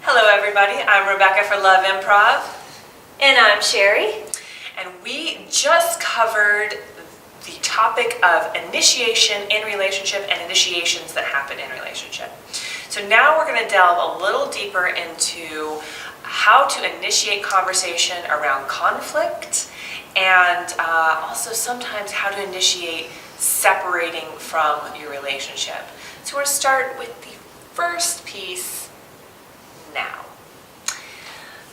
Hello everybody, I'm Rebecca for Love Improv. And I'm Sherry. And we just covered the topic of initiation in relationship and initiations that happen in relationship. So now we're going to delve a little deeper into how to initiate conversation around conflict and also sometimes how to initiate separating from your relationship. So we're going to start with the first piece now.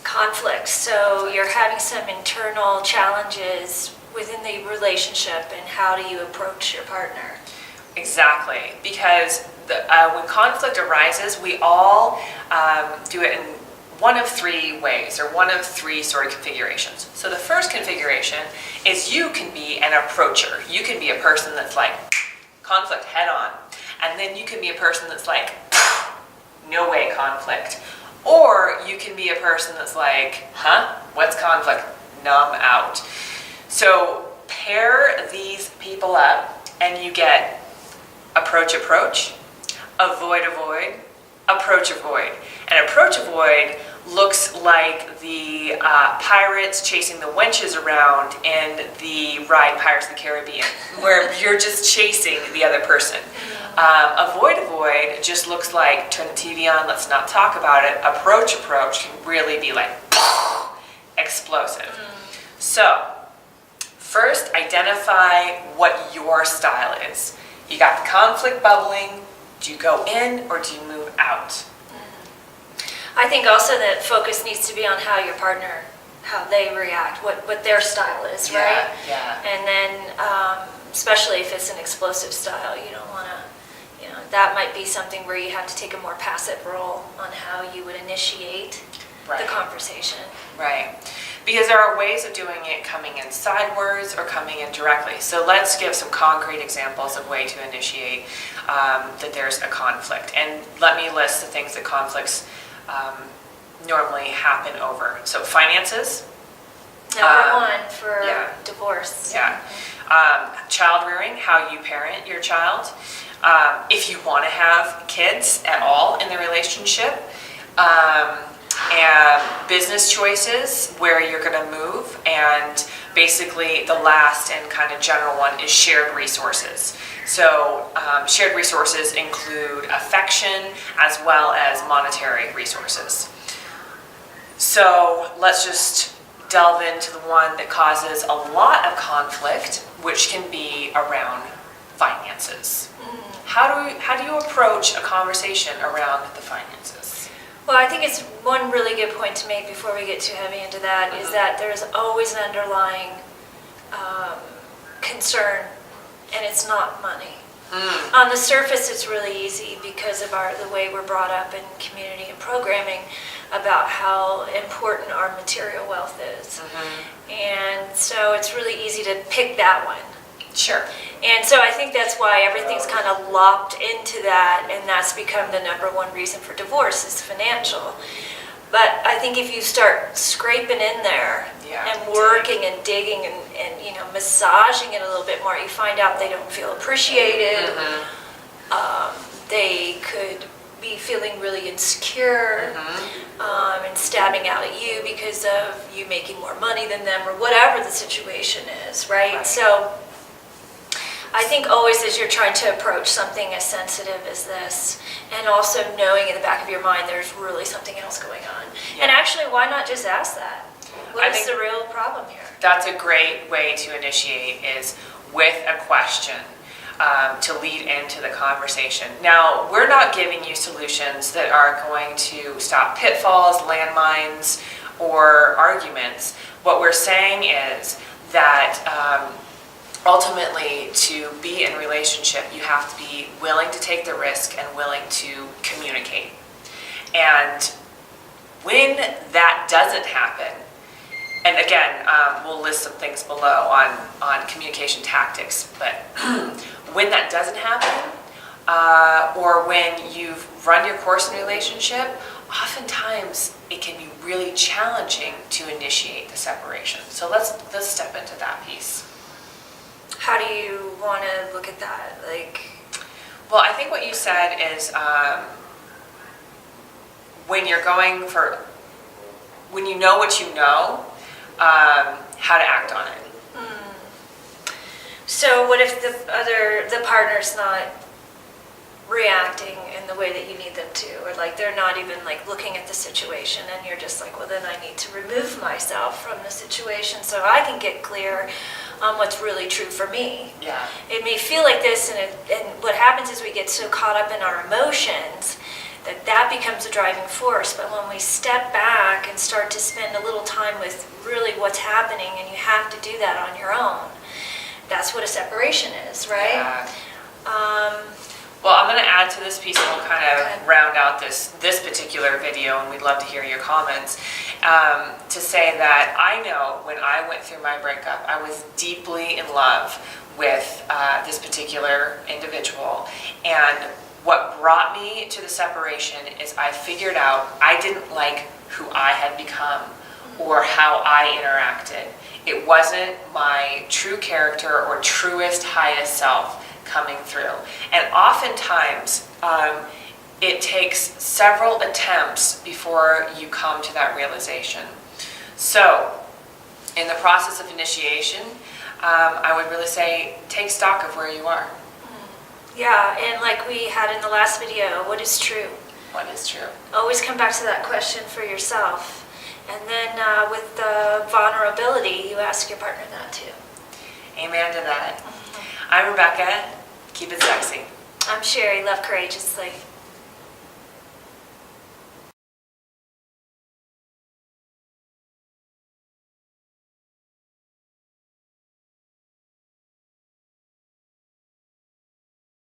Conflict. So you're having some internal challenges within the relationship, and how do you approach your partner? Exactly, because when conflict arises, we all do it in one of three ways, or one of three sort of configurations. So the first configuration is you can be an approacher. You can be a person that's like, conflict head on. And then you can be a person that's like, no way conflict. Or you can be a person that's like, what's conflict? Numb out. So pair these people up and you get approach, approach, avoid, avoid, approach, avoid. And approach, avoid looks like the pirates chasing the wenches around in the ride Pirates of the Caribbean, where you're just chasing the other person. Avoid, avoid just looks like turn the TV on, let's not talk about it. Approach, approach can really be like explosive. So first, identify what your style is. You got the conflict bubbling. Do you go in or do you move out? I think also that focus needs to be on how your partner, how they react, what their style is, right? Yeah. And then, especially if it's an explosive style, you don't want to, that might be something where you have to take a more passive role on how you would initiate the conversation. Right. Because there are ways of doing it coming in sideways or coming in directly. So let's give some concrete examples of way to initiate that there's a conflict. And let me list the things that conflicts normally happen over. So finances. Number one for divorce. Yeah. Child rearing, how you parent your child. If you want to have kids at all in the relationship. And business choices, where you're going to move, and basically the last and kind of general one is shared resources. So shared resources include affection as well as monetary resources. So let's just delve into the one that causes a lot of conflict, which can be around finances. How do you approach a conversation around the finances? Well, I think it's one really good point to make before we get too heavy into that, is that there's always an underlying concern, and it's not money. On the surface, it's really easy because of the way we're brought up in community and programming about how important our material wealth is. And so it's really easy to pick that one. Sure. And so I think that's why everything's kind of lopped into that, and that's become the number one reason for divorce is financial. But I think if you start scraping in there and working and digging and massaging it a little bit more, you find out they don't feel appreciated. They could be feeling really insecure and stabbing out at you because of you making more money than them or whatever the situation is, right? So I think always as you're trying to approach something as sensitive as this, and also knowing in the back of your mind there's really something else going on. And actually, why not just ask that? What is the real problem here? That's a great way to initiate, is with a question to lead into the conversation. Now, we're not giving you solutions that are going to stop pitfalls, landmines, or arguments. What we're saying is that ultimately, to be in relationship, you have to be willing to take the risk and willing to communicate. And when that doesn't happen, and again, we'll list some things below on communication tactics, but when that doesn't happen, or when you've run your course in a relationship, oftentimes it can be really challenging to initiate the separation. So let's step into that piece. How do you want to look at that? Well, I think what you said is when you're going for, when you know what you know, how to act on it. So what if the partner's not reacting in the way that you need them to, or like they're not even like looking at the situation, and you're just like, well, then I need to remove myself from the situation so I can get clear on what's really true for me. Yeah. It may feel like this, and what happens is we get so caught up in our emotions that becomes a driving force. But when we step back and start to spend a little time with really what's happening, and you have to do that on your own, that's what a separation is, right? Yeah. Well, I'm going to add to this piece, and we'll kind of round out this particular video, and we'd love to hear your comments, to say that I know when I went through my breakup, I was deeply in love with this particular individual, and what brought me to the separation is I figured out I didn't like who I had become or how I interacted. It wasn't my true character or truest, highest self coming through. And oftentimes, it takes several attempts before you come to that realization. So, in the process of initiation, I would really say take stock of where you are. Yeah, and like we had in the last video, what is true? What is true? Always come back to that question for yourself. And then with the vulnerability, you ask your partner that too. Amen to that. I'm Rebecca. Keep it sexy. I'm Sherry. Love courageously.